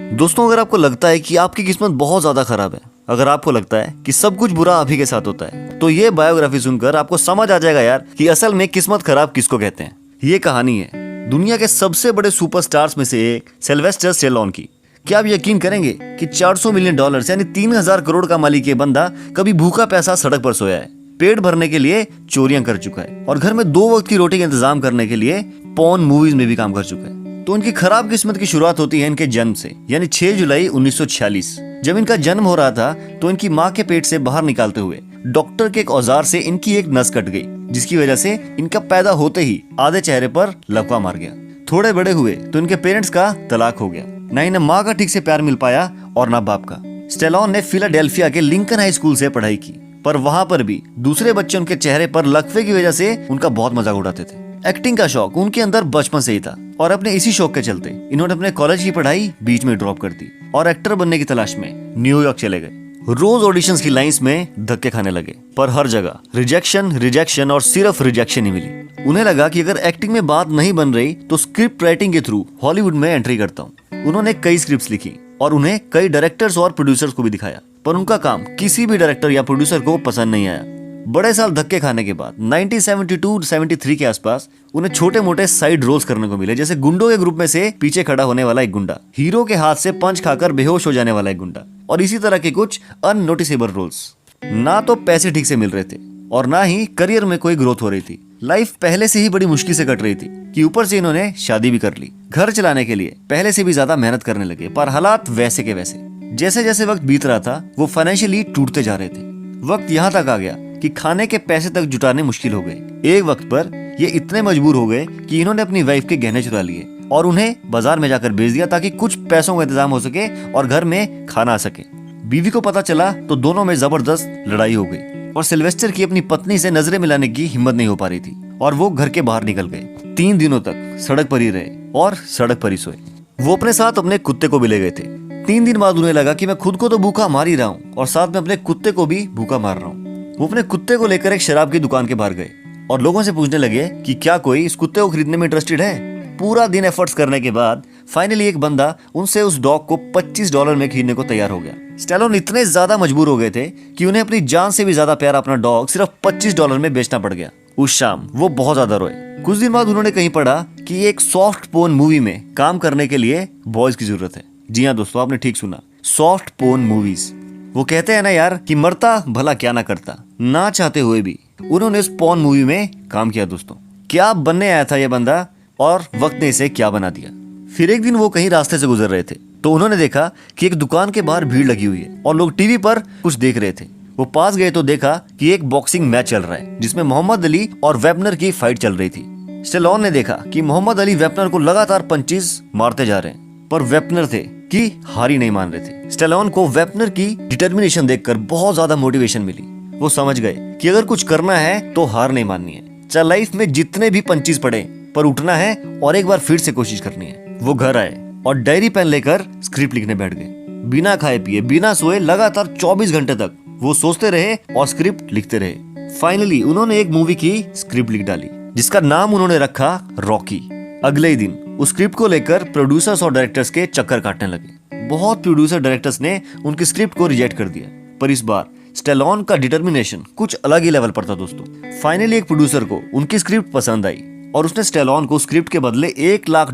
दोस्तों, अगर आपको लगता है कि आपकी किस्मत बहुत ज्यादा खराब है, अगर आपको लगता है कि सब कुछ बुरा आप ही के साथ होता है, तो ये बायोग्राफी सुनकर आपको समझ आ जाएगा यार कि असल में किस्मत खराब किसको कहते हैं। ये कहानी है दुनिया के सबसे बड़े सुपरस्टार्स में से एक सिल्वेस्टर स्टेलोन की। क्या आप यकीन करेंगे कि $400 मिलियन यानी 3000 करोड़ का मालिक ये बंदा कभी भूखा पैसा सड़क पर सोया है, पेट भरने के लिए चोरियां कर चुका है और घर में 2 वक्त की रोटी का इंतजाम करने के लिए पॉर्न मूवीज में भी काम कर चुका है। तो उनकी खराब किस्मत की शुरुआत होती है इनके जन्म से, यानी 6 जुलाई 1946। जब इनका जन्म हो रहा था तो इनकी माँ के पेट से बाहर निकालते हुए डॉक्टर के एक औजार से इनकी एक नस कट गई, जिसकी वजह से इनका पैदा होते ही आधे चेहरे पर लकवा मार गया। थोड़े बड़े हुए तो इनके पेरेंट्स का तलाक हो गया, ना इन्हें माँ का ठीक से प्यार मिल पाया और ना बाप का। स्टेलोन ने फिलाडेल्फिया के लिंकन हाई स्कूल से पढ़ाई की, पर वहाँ पर भी दूसरे बच्चे उनके चेहरे पर लकवे की वजह से उनका बहुत मजाक उड़ाते थे। एक्टिंग का शौक उनके अंदर बचपन से ही था और अपने इसी शौक के चलते इन्होंने अपने कॉलेज की पढ़ाई बीच में ड्रॉप कर दी और एक्टर बनने की तलाश में न्यूयॉर्क चले गए। रोज ऑडिशंस की लाइंस में धक्के खाने लगे, पर हर जगह रिजेक्शन और सिर्फ रिजेक्शन ही मिली। उन्हें लगा कि अगर एक्टिंग में बात नहीं बन रही तो स्क्रिप्ट राइटिंग के थ्रू हॉलीवुड में एंट्री करता हूँ। उन्होंने कई स्क्रिप्ट्स लिखी और उन्हें कई डायरेक्टर्स और प्रोड्यूसर्स को भी दिखाया, पर उनका काम किसी भी डायरेक्टर या प्रोड्यूसर को पसंद नहीं आया। बड़े साल धक्के खाने के बाद 1972-73 के आसपास उन्हें छोटे मोटे साइड रोल्स करने को मिले, जैसे गुंडों के ग्रुप में से पीछे खड़ा होने वाला एक गुंडा, हीरो के हाथ से पंच खाकर बेहोश हो जाने वाला एक गुंडा, और इसी तरह के कुछ अननोटिसेबल रोल्स। ना तो पैसे ठीक से मिल रहे थे और ना ही करियर में कोई ग्रोथ हो रही थी। लाइफ पहले से ही बड़ी मुश्किल से कट रही थी कि ऊपर से इन्होंने शादी भी कर ली। घर चलाने के लिए पहले से भी ज्यादा मेहनत करने लगे, पर हालात वैसे के वैसे। जैसे जैसे वक्त बीत रहा था वो फाइनेंशियली टूटते जा रहे थे। वक्त यहाँ तक आ गया कि खाने के पैसे तक जुटाने मुश्किल हो गए। एक वक्त पर ये इतने मजबूर हो गए कि इन्होंने अपनी वाइफ के गहने चुरा लिए और उन्हें बाजार में जाकर बेच दिया ताकि कुछ पैसों का इंतजाम हो सके और घर में खाना आ सके। बीवी को पता चला तो दोनों में जबरदस्त लड़ाई हो गई और सिल्वेस्टर की अपनी पत्नी से नजरें मिलाने की हिम्मत नहीं हो पा रही थी और वो घर के बाहर निकल गए। 3 दिनों तक सड़क पर ही रहे और सड़क पर ही सोए। वो अपने साथ अपने कुत्ते को भी ले गए थे। 3 दिन बाद उन्हें लगा कि मैं खुद को तो भूखा मार ही रहा हूँ और साथ में अपने कुत्ते को भी भूखा मार रहा हूँ। वो अपने कुत्ते को लेकर एक शराब की दुकान के बाहर गए और लोगों से पूछने लगे कि क्या कोई इस कुत्ते को खरीदने में इंटरेस्टेड है। पूरा दिन एफर्ट्स करने के बाद फाइनली एक बंदा उनसे उस डॉग को $25 में खरीदने को तैयार हो गया। स्टेलोन इतने ज्यादा मजबूर हो गए थे कि उन्हें अपनी जान से भी ज्यादा प्यारा अपना डॉग सिर्फ $25 में बेचना पड़ गया। उस शाम वो बहुत ज्यादा रोए। कुछ दिन बाद उन्होंने कहीं पढ़ा कि एक सॉफ्ट पोर्न मूवी में काम करने के लिए बॉयज की जरूरत है। जी हाँ दोस्तों, आपने ठीक सुना, सॉफ्ट पोर्न मूवीज। वो कहते हैं ना यार कि मरता भला क्या ना करता। ना चाहते हुए भी उन्होंने इस पॉर्न मूवी में काम किया। दोस्तों, क्या बनने आया था ये बंदा और वक्त ने इसे क्या बना दिया। फिर एक दिन वो कहीं रास्ते से गुजर रहे थे तो उन्होंने देखा कि एक दुकान के बाहर भीड़ लगी हुई है और लोग टीवी पर कुछ देख रहे थे। वो पास गए तो देखा कि एक बॉक्सिंग मैच चल रहा है जिसमें मोहम्मद अली और वेपनर की फाइट चल रही थी। स्टेलोन ने देखा कि मोहम्मद अली वेपनर को लगातार पंचेस मारते जा रहे हैं, पर वेपनर थे कि हार ही नहीं मान रहे थे। स्टेलोन को वेपनर की डिटर्मिनेशन देखकर बहुत ज्यादा मोटिवेशन मिली। वो समझ गए कि अगर कुछ करना है तो हार नहीं माननी है, चाहे लाइफ में जितने भी पंचेस पड़े, पर उठना है और एक बार फिर से कोशिश करनी है। वो घर आए और डायरी पेन लेकर स्क्रिप्ट लिखने बैठ गए। बिना खाए पिए बिना सोए लगातार 24 घंटे तक वो सोचते रहे और स्क्रिप्ट लिखते रहे। फाइनली उन्होंने एक मूवी की स्क्रिप्ट लिख डाली जिसका नाम उन्होंने रखा रॉकी। अगले ही दिन उस स्क्रिप्ट को लेकर प्रोड्यूसर्स और डायरेक्टर्स के चक्कर काटने लगे। बहुत प्रोड्यूसर डायरेक्टर्स ने उनकी स्क्रिप्ट को रिजेक्ट कर दिया, पर इस बार स्टेलोन का डिटर्मिनेशन कुछ अलग ही लेवल पर था। दोस्तों, फाइनली एक प्रोड्यूसर को उनकी स्क्रिप्ट पसंद आई और उसने स्टेलोन को स्क्रिप्ट के बदले $1 लाख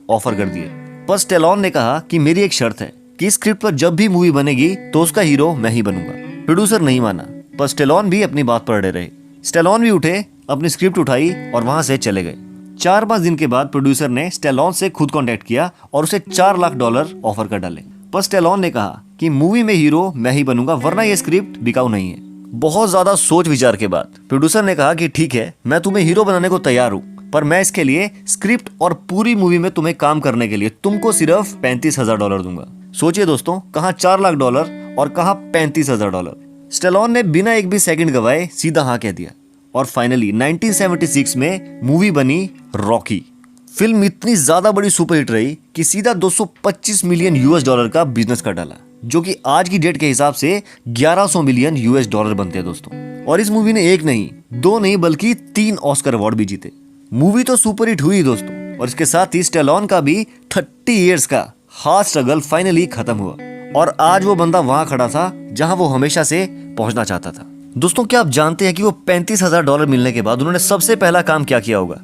ऑफर कर दिए। पर स्टेलोन ने कहा कि मेरी एक शर्त है कि स्क्रिप्ट पर जब भी मूवी बनेगी तो उसका हीरो मैं ही बनूंगा। प्रोड्यूसर नहीं माना, पर स्टेलोन भी अपनी बात पर अड़े रहे। स्टेलोन भी उठे, अपनी स्क्रिप्ट उठाई और वहां से चले गए। 4-5 दिन के बाद प्रोड्यूसर ने स्टेलोन से खुद कांटेक्ट किया और उसे $4 लाख ऑफर कर डाले। पर स्टेलोन ने कहा कि मूवी में हीरो मैं ही बनूंगा, वरना ये स्क्रिप्ट बिकाऊ नहीं है। बहुत ज्यादा सोच विचार के बाद प्रोड्यूसर ने कहा कि ठीक है, मैं तुम्हें हीरो बनाने को तैयार हूँ, पर मैं इसके लिए स्क्रिप्ट और पूरी मूवी में तुम्हें काम करने के लिए तुमको सिर्फ $35,000 दूंगा। सोचिए दोस्तों, कहाँ $4 लाख और कहाँ $35,000। स्टेलोन ने बिना एक भी सेकंड गवाए सीधा हाँ कह दिया और फाइनली 1976 में मूवी बनी रॉकी। फिल्म इतनी ज्यादा बड़ी सुपरहिट रही कि सीधा $225 मिलियन का बिजनेस कर डाला, जो कि आज की डेट के हिसाब से $1100 मिलियन बनते हैं दोस्तों। और इस मूवी ने 1 नहीं 2 नहीं बल्कि 3 ऑस्कर अवार्ड भी जीते। मूवी तो सुपरहिट हुई दोस्तों, और इसके साथ ही स्टेलोन का भी 30 इयर्स का हार्ड स्ट्रगल फाइनली खत्म हुआ और आज वो बंदा वहां खड़ा था जहां वो हमेशा से पहुंचना चाहता था। दोस्तों, क्या आप जानते हैं कि वो $35,000 मिलने के बाद उन्होंने सबसे पहला काम क्या किया होगा?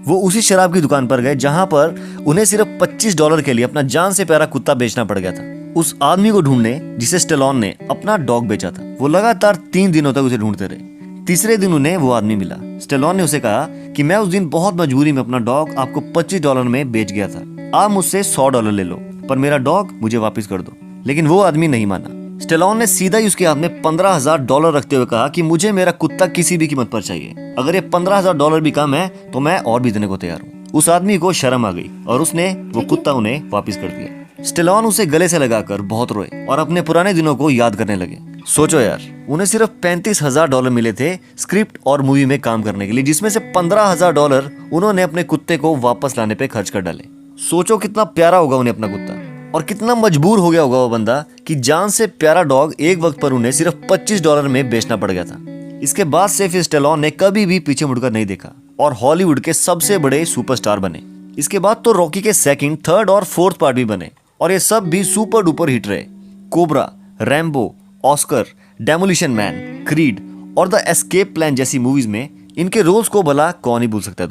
वो उसी शराब की दुकान पर गए जहां पर उन्हें सिर्फ $25 के लिए अपना जान से प्यारा कुत्ता बेचना पड़ गया था। उस आदमी को ढूंढने जिसे स्टेलोन ने अपना डॉग बेचा था। वो लगातार 3 दिनों तक उसे ढूंढते रहे। तीसरे दिन उन्हें वो आदमी मिला। स्टेलोन ने उसे कहा कि मैं उस दिन बहुत मजबूरी में अपना डॉग आपको $25 में बेच गया था। आप मुझसे $100 ले लो, पर मेरा डॉग मुझे वापस कर दो। लेकिन वो आदमी नहीं माना। स्टेलोन ने सीधा ही उसके हाथ में $15,000 रखते हुए कहा कि मुझे मेरा कुत्ता किसी भी कीमत पर चाहिए। अगर ये $15,000 भी कम है तो मैं और भी देने को तैयार हूँ। उस आदमी को शर्म आ गई और उसने वो कुत्ता उन्हें वापस कर दिया। स्टेलोन उसे गले से लगाकर बहुत रोए और अपने पुराने दिनों को याद करने लगे। सोचो यार, उन्हें सिर्फ $35,000 मिले थे स्क्रिप्ट और मूवी में काम करने के लिए, जिसमें से $15,000 उन्होंने अपने कुत्ते को वापस लाने पे खर्च कर डाले। सोचो कितना प्यारा होगा उन्हें अपना कुत्ता, और कितना मजबूर हो गया होगा वो बंदा कि जान से प्यारा डॉग एक वक्त पर उन्हें सिर्फ $25 में बेचना पड़ गया था। इसके बाद से फिर स्टेलोन ने कभी भी पीछे मुड़कर नहीं देखा और हॉलीवुड के सबसे बड़े सुपरस्टार बने। इसके बाद तो रॉकी के सेकंड, थर्ड और फोर्थ पार्ट भी बने और ये सब भी सुपर डुपर हिट रहे। Cobra, Rambo, Oscar, demolition man, creed और द एस्केप प्लान जैसी मूवीज में इनके रोल्स को भला कौन ही भूल सकता है।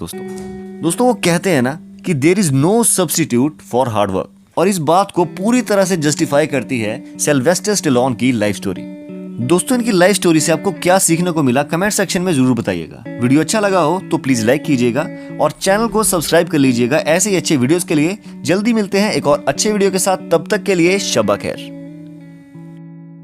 दोस्तों वो कहते हैं ना कि there is no substitute for hard work, और इस बात को पूरी तरह से जस्टिफाई करती है सिल्वेस्टर स्टेलोन की लाइफ स्टोरी। दोस्तों, इनकी लाइफ स्टोरी से आपको क्या सीखने को मिला कमेंट सेक्शन में जरूर बताइएगा। वीडियो अच्छा लगा हो तो प्लीज लाइक कीजिएगा और चैनल को सब्सक्राइब कर लीजिएगा। ऐसे ही अच्छे वीडियोस के लिए जल्दी मिलते हैं एक और अच्छे वीडियो के साथ। तब तक के लिए शब्बा खैर।